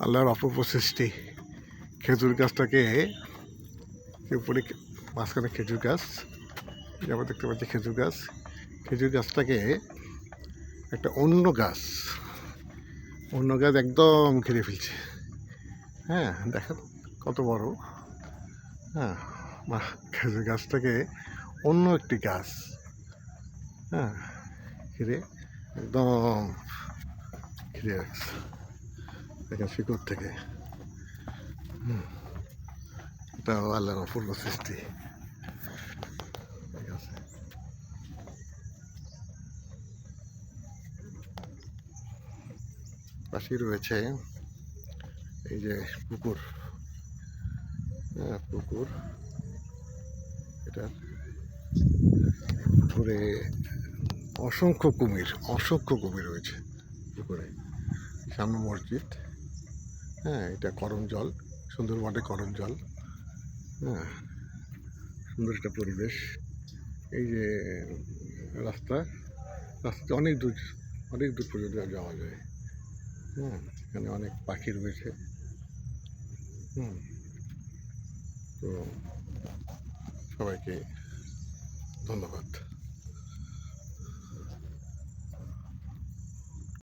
আল্লাহর অপূর্ব সৃষ্টি। খেজুর গাছটাকে উপরে মাঝখানে খেজুর গাছ, আমরা দেখতে পাচ্ছি খেজুর গাছ। খেজুর গাছটাকে একটা অন্য গাছ একদম ঘিরে ফেলছে। হ্যাঁ, দেখেন কত বড়। হ্যাঁ, খেজুর গাছটাকে অন্য একটি গাছ ঘিরে একদম ঘিরে রাখছে। দেখেন শিকড় থেকে। এটাও আল্লাহর অপূর্ব সৃষ্টি। ঠিক আছে। পাশেই রয়েছে এই যে পুকুর। পুকুর, এটা ধরে অসংখ্য কুমির রয়েছে পুকুরে। সামনে মসজিদ। এটা করম জল, সুন্দরবনে করম জল। সুন্দর একটা পরিবেশ। এই যে রাস্তা অনেক দূর পর্যন্ত যাওয়া যায়। এখানে অনেক পাখি রয়েছে। তো সবাইকে ধন্যবাদ।